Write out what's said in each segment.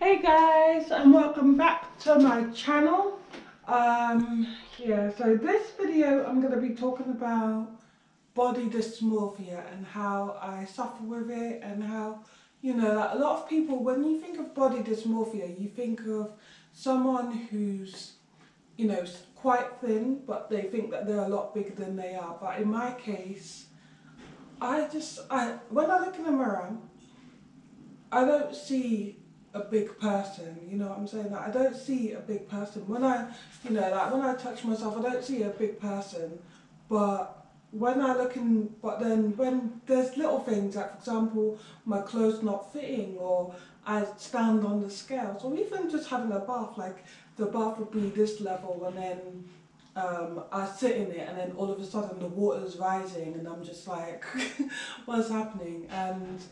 Hey guys, and welcome back to my channel. So this video I'm going to be talking about body dysmorphia and how I suffer with it, and how, like a lot of people, when you think of body dysmorphia, you think of someone who's, quite thin, but they think that they're a lot bigger than they are. But in my case, when I look in the mirror, I don't see a big person, you know what I'm saying? Like, I don't see a big person. When when I touch myself, I don't see a big person. But but then when there's little things, like for example, my clothes not fitting, or I stand on the scales, or even just having a bath, like the bath would be this level, and then I sit in it, and then all of a sudden the water's rising, and I'm just like, what's happening? And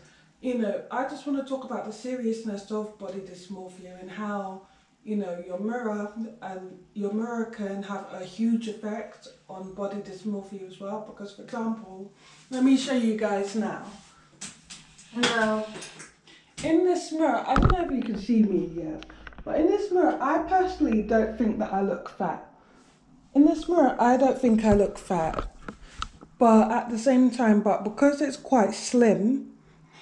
I just want to talk about the seriousness of body dysmorphia, and how, your mirror can have a huge effect on body dysmorphia as well. Because, for example, let me show you guys now. Now, in this mirror, I don't know if you can see me here, but in this mirror, I personally don't think that I look fat. In this mirror, I don't think I look fat, but at the same time, but because it's quite slim,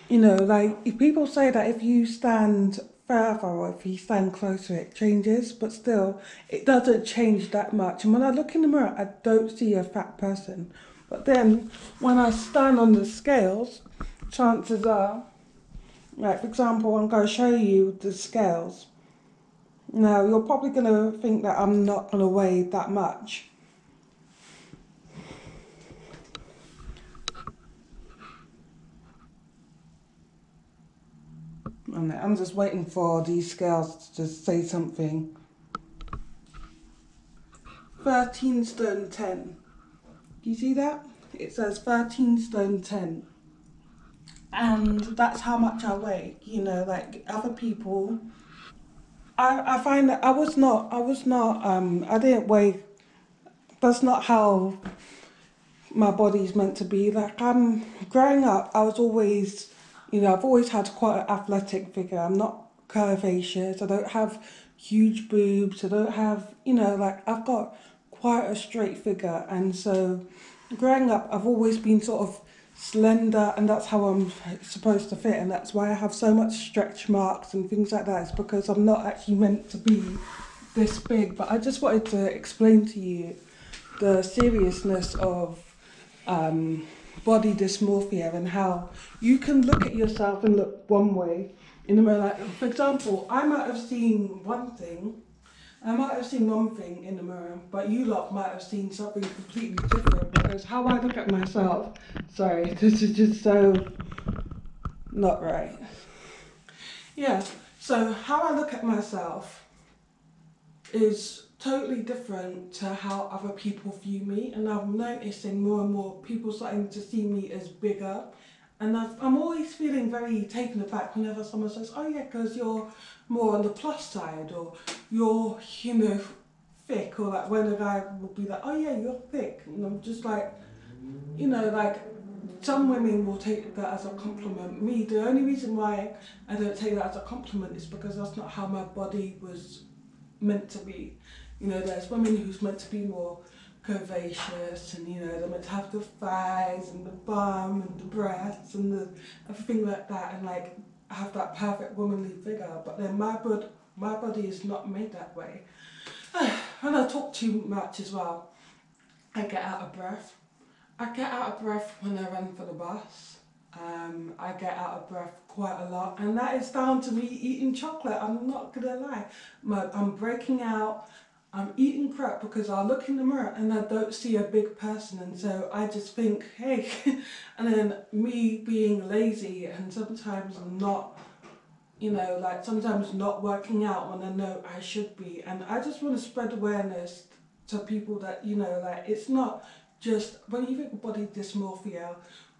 like if people say that if you stand further or if you stand closer, it changes, but still, it doesn't change that much. And when I look in the mirror, I don't see a fat person. But then when I stand on the scales, chances are, like for example, I'm going to show you the scales. Now, you're probably going to think that I'm not going to weigh that much. And I'm just waiting for these scales to just say something. 13 stone 10. Do you see that? It says 13 stone 10. And that's how much I weigh. Like other people, I find that I didn't weigh, that's not how my body's meant to be. Like, growing up, I was always, I've always had quite an athletic figure. I'm not curvaceous. I don't have huge boobs. I don't have, I've got quite a straight figure. And so growing up, I've always been sort of slender, and that's how I'm supposed to fit. And that's why I have so much stretch marks and things like that. It's because I'm not actually meant to be this big. But I just wanted to explain to you the seriousness of body dysmorphia, and how you can look at yourself and look one way in the mirror. Like, for example, I might have seen one thing in the mirror, but you lot might have seen something completely different. Because how I look at myself, sorry, this is just so not right. Yeah, so how I look at myself is totally different to how other people view me, and I'm noticing more and more people starting to see me as bigger. And I'm always feeling very taken aback whenever someone says, oh yeah, because you're more on the plus side, or you're, thick, or like when a guy will be like, oh yeah, you're thick. And I'm just like, like some women will take that as a compliment. Me, the only reason why I don't take that as a compliment is because that's not how my body was meant to be. There's women who's meant to be more curvaceous, and they're meant to have the thighs and the bum and the breasts and everything like that, and like have that perfect womanly figure. But then my body is not made that way. When I talk too much as well, I get out of breath. I get out of breath when I run for the bus. I get out of breath quite a lot, and that is down to me eating chocolate. I'm not gonna lie. I'm breaking out. I'm eating crap because I look in the mirror and I don't see a big person, and so I just think, hey, and then me being lazy and sometimes not, sometimes not working out when I know I should be. And I just want to spread awareness to people that, it's not just, when you think of body dysmorphia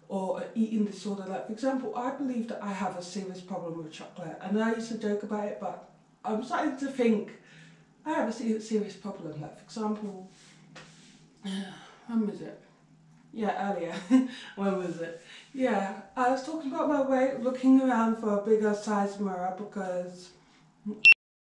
or an eating disorder, like for example, I believe that I have a serious problem with chocolate, and I used to joke about it, but I'm starting to think I have a serious problem. Like for example, when was it? Yeah, earlier. When was it? Yeah, I was talking about my weight, looking around for a bigger size mirror, because